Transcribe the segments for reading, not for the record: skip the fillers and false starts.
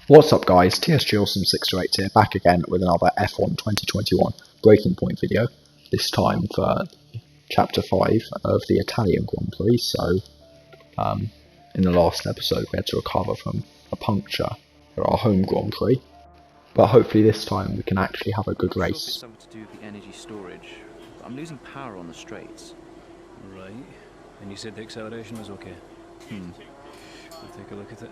What's up guys, TSJAwesome 628 here, back again with another F1 2021 Breaking Point video, this time for Chapter 5 of the Italian Grand Prix. So, in the last episode we had to recover from a puncture at our home Grand Prix, but hopefully this time we can actually have a good race. It's something to do with the energy storage. I'm losing power on the straights. Right, and you said the acceleration was okay? We'll take a look at it.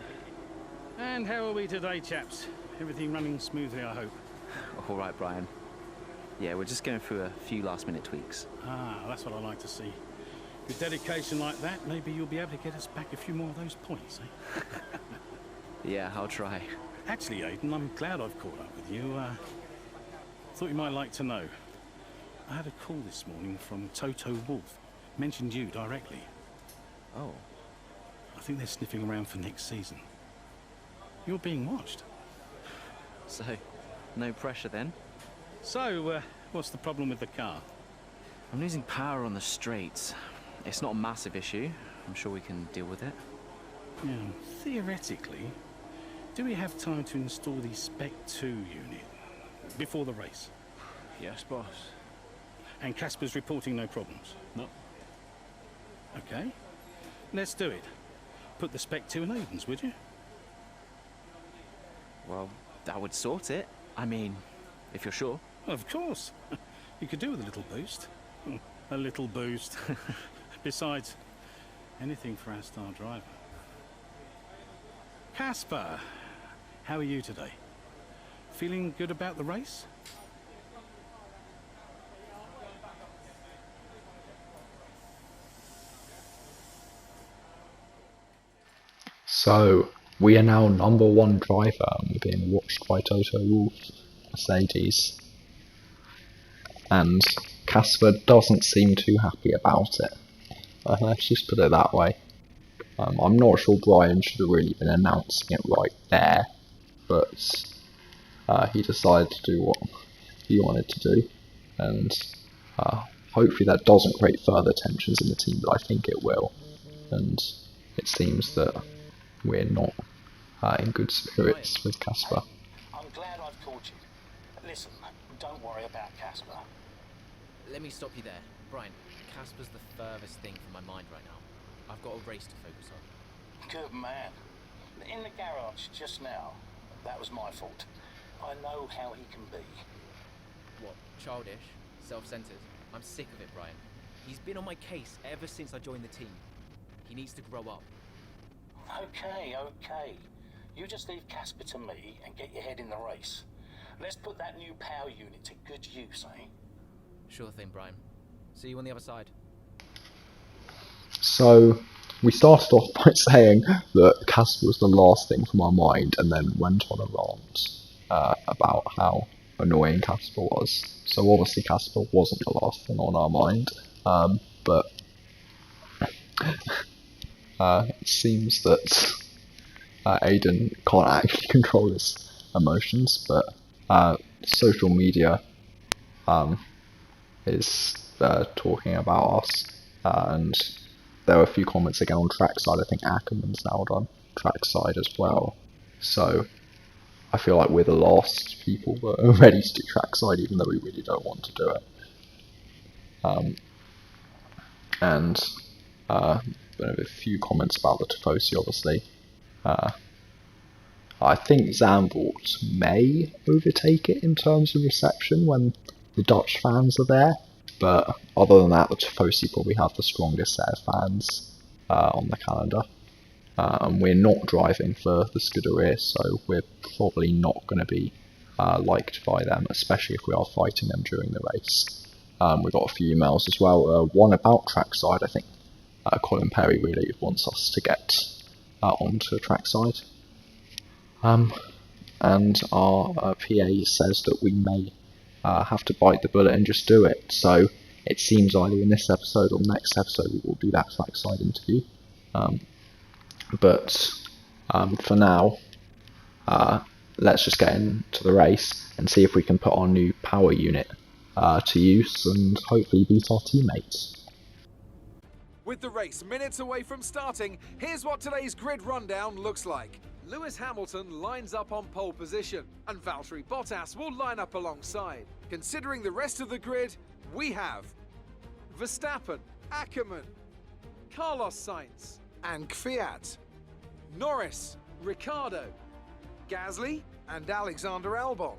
And how are we today, chaps? Everything running smoothly, I hope. All right, Brian. Yeah, we're just going through a few last-minute tweaks. Ah, that's what I like to see. With dedication like that, maybe you'll be able to get us back a few more of those points, eh? Yeah, I'll try. Actually, Aiden, I'm glad I've caught up with you. Thought you might like to know. I had a call this morning from Toto Wolff. Mentioned you directly. Oh. I think they're sniffing around for next season. You're being watched. So, no pressure then? So, what's the problem with the car? I'm losing power on the straights. It's not a massive issue. I'm sure we can deal with it. Yeah, theoretically, do we have time to install the Spec 2 unit before the race? Yes, boss. And Casper's reporting no problems? No. Okay, let's do it. Put the Spec 2 in Aiden's, would you? Well, that would sort it. I mean, if you're sure. Of course. You could do with a little boost. A little boost. Besides, anything for our star driver. Casper, how are you today? Feeling good about the race? So, we are now number one driver and we're being watched by Toto Wolff, Mercedes. And Casper doesn't seem too happy about it. Let's just put it that way. I'm not sure Brian should have really been announcing it right there, but he decided to do what he wanted to do, and hopefully that doesn't create further tensions in the team, but I think it will. And it seems that we're not in good spirits with Casper. I'm glad I've called you. Listen, don't worry about Casper. Let me stop you there. Brian, Casper's the furthest thing from my mind right now. I've got a race to focus on. Good man. In the garage just now, that was my fault. I know how he can be. What, childish? Self-centered? I'm sick of it, Brian. He's been on my case ever since I joined the team. He needs to grow up. Okay. You just leave Casper to me and get your head in the race. Let's put that new power unit to good use, eh? Sure thing, Brian. See you on the other side. So, we started off by saying that Casper was the last thing from our mind, and then went on a rant about how annoying Casper was. So obviously Casper wasn't the last thing on our mind, but it seems that Aiden can't actually control his emotions, but social media is talking about us, and there were a few comments again on trackside. I think Ackerman's now done trackside as well, so I feel like we're the last people that are ready to do trackside, even though we really don't want to do it. And there were a few comments about the Tifosi, obviously. I think Zandvoort may overtake it in terms of reception when the Dutch fans are there, but other than that, the Tifosi probably have the strongest set of fans on the calendar. And we're not driving for the Scuderia, so we're probably not going to be liked by them, especially if we are fighting them during the race. We got a few emails as well, one about trackside. I think Colin Perry really wants us to get onto trackside. And our PA says that we may have to bite the bullet and just do it. So it seems either in this episode or next episode we will do that trackside interview. But for now, let's just get into the race and see if we can put our new power unit to use and hopefully beat our teammates. With the race minutes away from starting, here's what today's grid rundown looks like. Lewis Hamilton lines up on pole position, and Valtteri Bottas will line up alongside. Considering the rest of the grid, we have Verstappen, Ackermann, Carlos Sainz, and Kvyat, Norris, Ricciardo, Gasly, and Alexander Albon,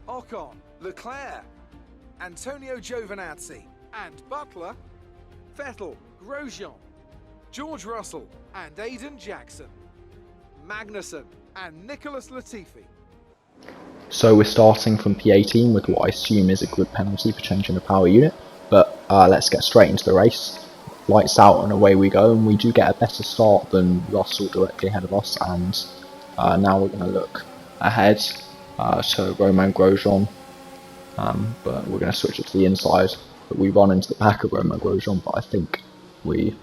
Ocon, Leclerc, Antonio Giovinazzi, and Butler, Vettel, Grosjean, George Russell, and Aiden Jackson, Magnussen, and Nicholas Latifi. So we're starting from P18 with what I assume is a grid penalty for changing the power unit, but let's get straight into the race. Lights out and away we go, and we do get a better start than Russell directly ahead of us, and now we're going to look ahead to Romain Grosjean, but we're going to switch it to the inside. But we run into the back of Romain Grosjean, but I think we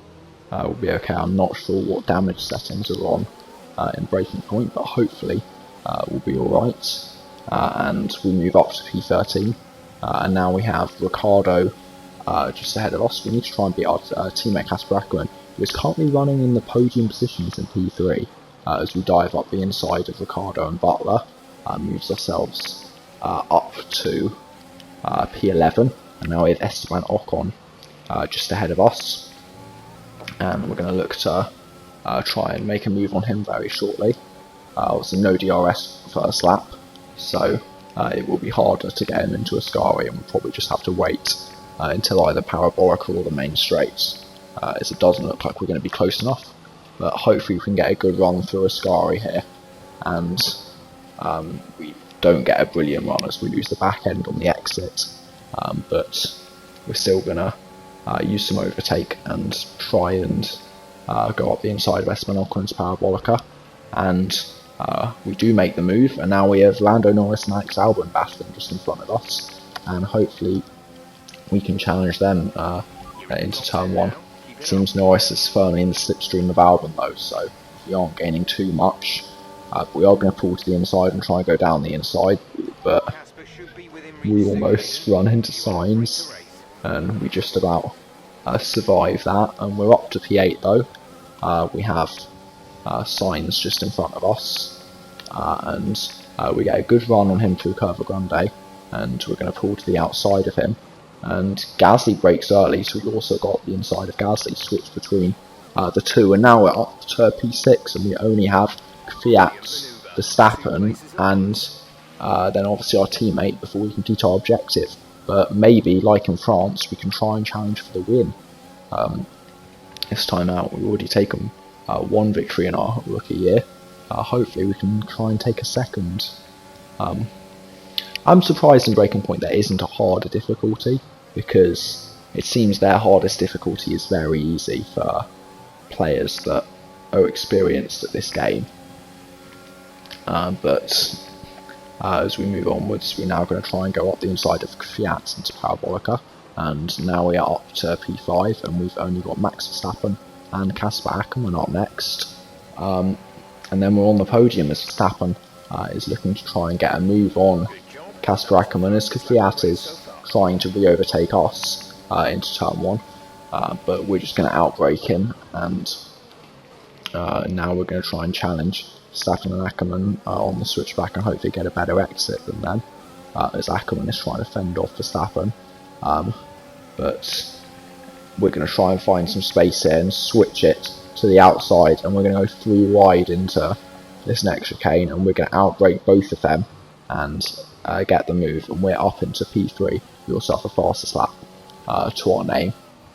will be okay. I'm not sure what damage settings are on in Breaking Point, but hopefully we'll be alright. And we move up to P13, and now we have Ricciardo just ahead of us. We need to try and beat our teammate Casper Ackermann, who is currently running in the podium positions in P3, as we dive up the inside of Ricciardo and Butler, moves ourselves up to P11, and now we have Esteban Ocon just ahead of us, and we're going to look to try and make a move on him very shortly. Obviously no DRS first lap, so it will be harder to get him into Ascari, and we'll probably just have to wait until either Parabolica or the main straights, as it doesn't look like we're going to be close enough, but hopefully we can get a good run through Ascari here, and we don't get a brilliant run as we lose the back end on the exit, but we're still going to use some overtake and try and go up the inside of Esteban Ocon's Parabolica, and we do make the move, and now we have Lando Norris and Alex Albon battling just in front of us, and hopefully we can challenge them into turn 1. It seems Norris is firmly in the slipstream of Albon though, so we aren't gaining too much. We are going to pull to the inside and try and go down the inside, but we almost run into Sainz, and we just about survive that, and we're up to P8 though. We have Sainz just in front of us, and we get a good run on him through Curva Grande, and we're going to pull to the outside of him, and Gasly breaks early, so we've also got the inside of Gasly switched between the two, and now we're up to P6, and we only have Kvyat, Verstappen, and then obviously our teammate before we complete our objective. But maybe, like in France, we can try and challenge for the win. This time out, we've already taken one victory in our rookie year. Hopefully we can try and take a second. I'm surprised in Breaking Point there isn't a harder difficulty, because it seems their hardest difficulty is very easy for players that are experienced at this game. But as we move onwards, we're now going to try and go up the inside of Kvyat into Parabolica, and now we are up to P5, and we've only got Max Verstappen and Casper Ackermann up next. And then we're on the podium as Verstappen is looking to try and get a move on Casper Ackermann, as Kvyat is trying to re-overtake us into turn 1, but we're just going to outbrake him, and now we're going to try and challenge Verstappen and Ackermann on the switchback and hopefully get a better exit than them, as Ackermann is trying to fend off Verstappen, but we're going to try and find some space here and switch it to the outside, and we're going to go 3 wide into this next chicane, and we're going to outbrake both of them and get the move, and we're up into P3. We also have a fastest lap to our name,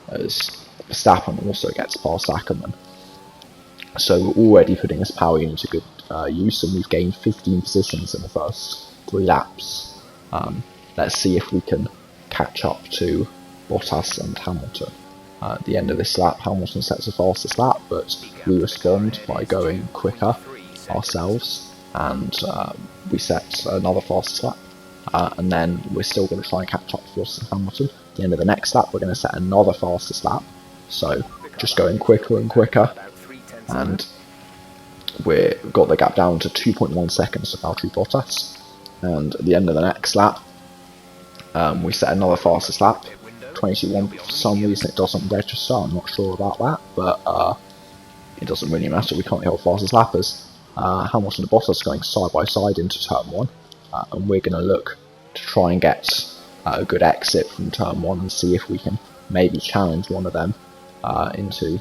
as Verstappen also gets past Ackermann. So we're already putting this power unit to good use, and we've gained 15 positions in the first 3 laps. Let's see if we can catch up to Bottas and Hamilton. At the end of this lap, Hamilton sets the fastest lap, but we respond by going quicker ourselves, and we set another fastest lap, and then we're still going to try and catch up to Bottas and Hamilton. At the end of the next lap, we're going to set another fastest lap, so just going quicker and quicker, and we've got the gap down to 2.1 seconds to Valtteri Bottas, and at the end of the next lap, we set another fastest lap, 22.1. For some reason it doesn't register, I'm not sure about that, but it doesn't really matter, we can't hit our fastest lappers. Hamilton and Bottas going side by side into turn 1, and we're going to look to try and get a good exit from turn 1 and see if we can maybe challenge one of them into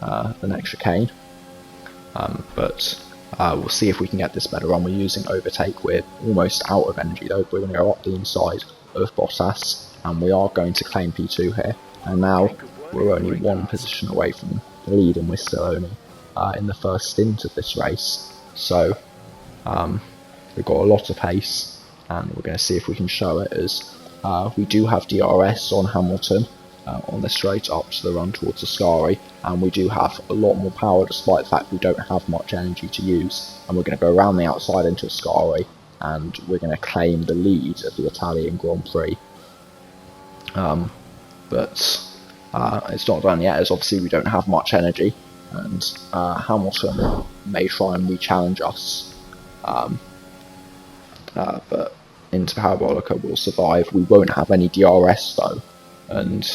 the next chicane. But we'll see if we can get this better run. We're using overtake. We're almost out of energy though. We're going to go up the inside of Bottas, and we are going to claim P2 here. And now we're only one position away from the lead, and we're still only in the first stint of this race. So we've got a lot of pace, and we're going to see if we can show it, as we do have DRS on Hamilton on the straight up to the run towards Ascari, and we do have a lot more power despite the fact we don't have much energy to use. And we're going to go around the outside into Ascari, and we're going to claim the lead of the Italian Grand Prix. But it's not done yet, as obviously we don't have much energy, and Hamilton may try and re-challenge us. But into Parabolica we'll survive. We won't have any DRS though, and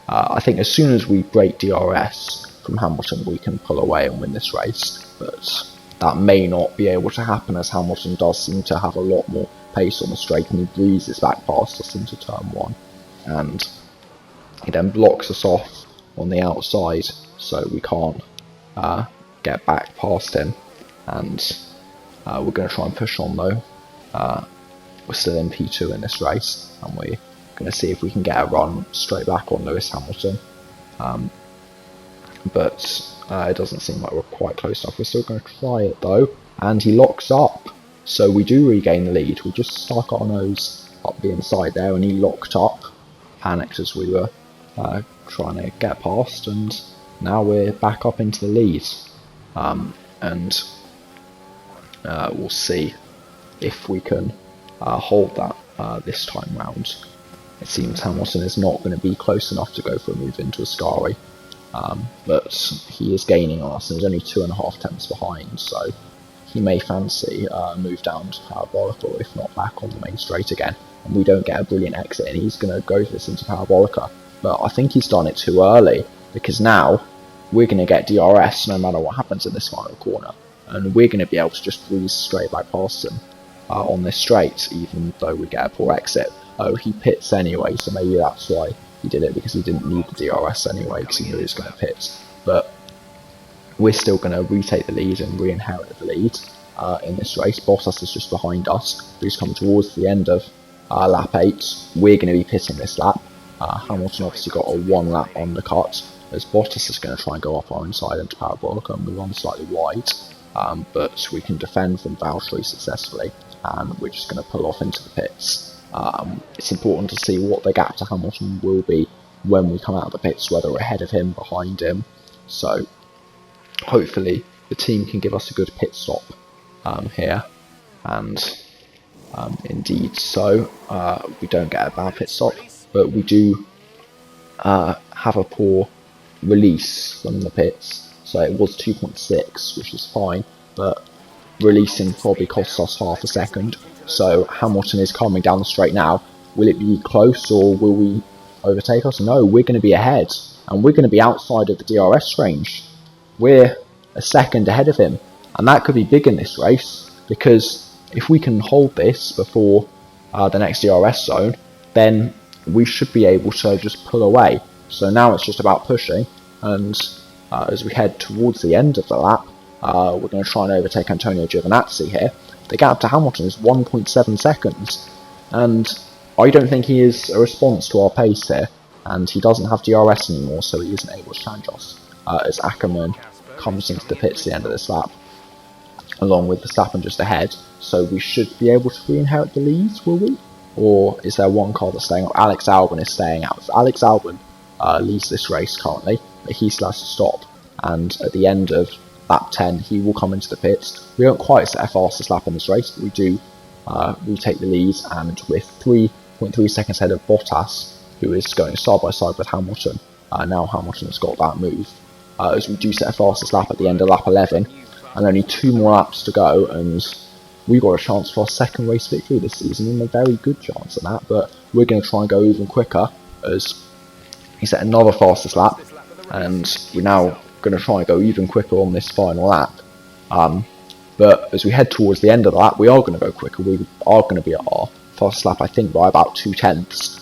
I think as soon as we break DRS from Hamilton we can pull away and win this race, but that may not be able to happen, as Hamilton does seem to have a lot more pace on the straight, and he breezes back past us into turn 1, and he then blocks us off on the outside, so we can't get back past him. And we're going to try and push on though. We're still in P2 in this race, and we're going to see if we can get a run straight back on Lewis Hamilton. But it doesn't seem like we're quite close enough. We're still going to try it though, and he locks up, so we do regain the lead. We just stuck our nose up the inside there, and he locked up, panicked as we were trying to get past, and now we're back up into the lead. And we'll see if we can hold that this time round. It seems Hamilton is not going to be close enough to go for a move into Ascari, but he is gaining on us, and he's only 2.5 tenths behind, so he may fancy a move down to Parabolica, or if not back on the main straight again, and we don't get a brilliant exit, and he's going to go for this into Parabolica. But I think he's done it too early, because now we're going to get DRS no matter what happens in this final corner, and we're going to be able to just breeze straight back past him on this straight, even though we get a poor exit. Oh, he pits anyway, so maybe that's why he did it, because he didn't need the DRS anyway, because he knew he was going to pit. But we're still going to retake the lead and re-inherit the lead in this race. Bottas is just behind us. He's coming towards the end of lap 8. We're going to be pitting this lap. Hamilton obviously got a 1 lap undercut, as Bottas is going to try and go up our inside into Parabolica, and we run slightly wide, but we can defend from Valtteri successfully, and we're just going to pull off into the pits. It's important to see what the gap to Hamilton will be when we come out of the pits, whether we're ahead of him, behind him. So hopefully the team can give us a good pit stop here, and indeed so. We don't get a bad pit stop, but we do have a poor release from the pits. So it was 2.6, which is fine, but releasing probably costs us half a second. So Hamilton is coming down the straight now. Will it be close, or will we overtake us? No, we're going to be ahead, and we're going to be outside of the DRS range. We're a second ahead of him, and that could be big in this race, because if we can hold this before the next DRS zone, then we should be able to just pull away. So now it's just about pushing, and as we head towards the end of the lap, we're going to try and overtake Antonio Giovinazzi here. The gap to Hamilton is 1.7 seconds, and I don't think he is a response to our pace here, and he doesn't have DRS anymore, so he isn't able to challenge us, as Ackermann comes into the pits at the end of this lap, along with Verstappen just ahead. So we should be able to re-inherit the lead, will we? Or is there one car that's staying up? Alex Albon is staying out. So Alex Albon leads this race currently, but he still has to stop, and at the end of lap 10 he will come into the pits. We don't quite set a fastest lap in this race, but we do retake the lead, and with 3.3 seconds ahead of Bottas, who is going side by side with Hamilton. Now Hamilton has got that move, as we do set a fastest lap at the end of lap 11, and only 2 more laps to go, and we've got a chance for our second race victory this season, and a very good chance at that. But we're going to try and go even quicker, as he set another fastest lap, and we're now going to try and go even quicker on this final lap. But as we head towards the end of that, we are going to go quicker. We are going to be at our fast lap, I think, by about 2/10.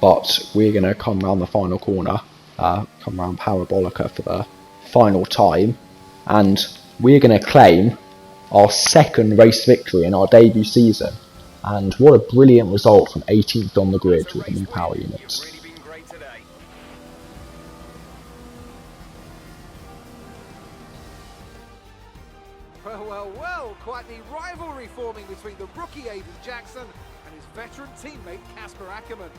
But we're going to come around the final corner, come around Parabolica for the final time, and we're going to claim our second race victory in our debut season. And what a brilliant result from 18th on the grid with the new power units. Really been great today. Well, quite the rivalry forming between the rookie Aiden Jackson and his veteran teammate Casper Ackerman.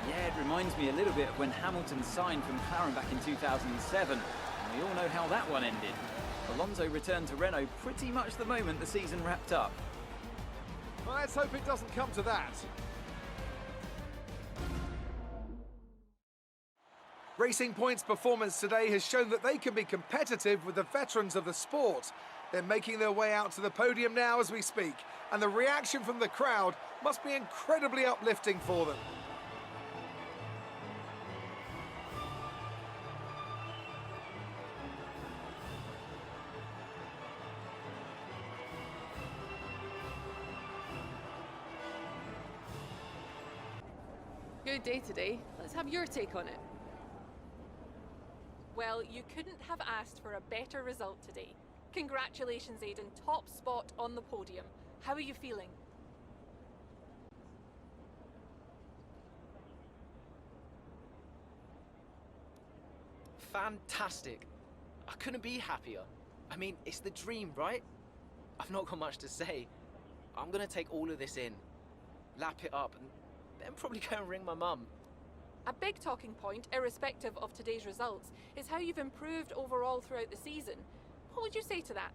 Yeah, it reminds me a little bit of when Hamilton signed from McLaren back in 2007. And we all know how that one ended. Alonso returned to Renault pretty much the moment the season wrapped up. Well, let's hope it doesn't come to that. Racing Point's performance today has shown that they can be competitive with the veterans of the sport. They're making their way out to the podium now as we speak, and the reaction from the crowd must be incredibly uplifting for them. Good day today. Let's have your take on it. Well, you couldn't have asked for a better result today. Congratulations, Aiden. Top spot on the podium. How are you feeling? Fantastic. I couldn't be happier. I mean, it's the dream, right? I've not got much to say. I'm gonna take all of this in, lap it up, and then probably go and ring my mum. A big talking point, irrespective of today's results, is how you've improved overall throughout the season. What would you say to that?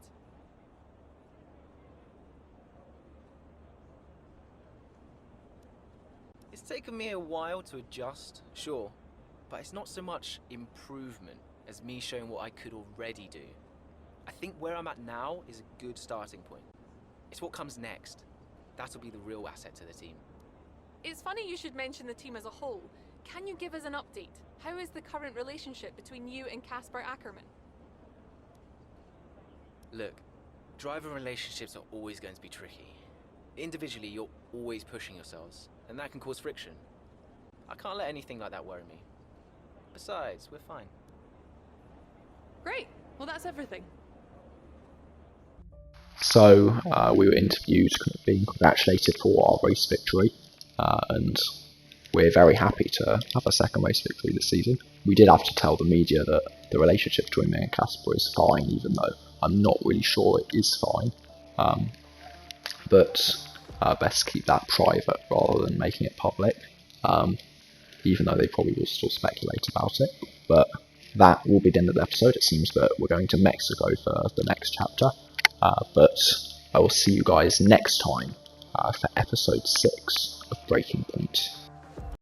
It's taken me a while to adjust, sure, but it's not so much improvement as me showing what I could already do. I think where I'm at now is a good starting point. It's what comes next. That'll be the real asset to the team. It's funny you should mention the team as a whole. Can you give us an update? How is the current relationship between you and Casper Ackerman? Look, driver relationships are always going to be tricky. Individually, you're always pushing yourselves, and that can cause friction. I can't let anything like that worry me. Besides, we're fine. Great. Well, that's everything. So we were interviewed, being congratulated for our race victory, and we're very happy to have a second race victory this season. We did have to tell the media that the relationship between me and Casper is fine, even though I'm not really sure it is fine. But best keep that private rather than making it public, even though they probably will still speculate about it. But that will be the end of the episode. It seems that we're going to Mexico for the next chapter. But I will see you guys next time for episode 6 of Breaking Point.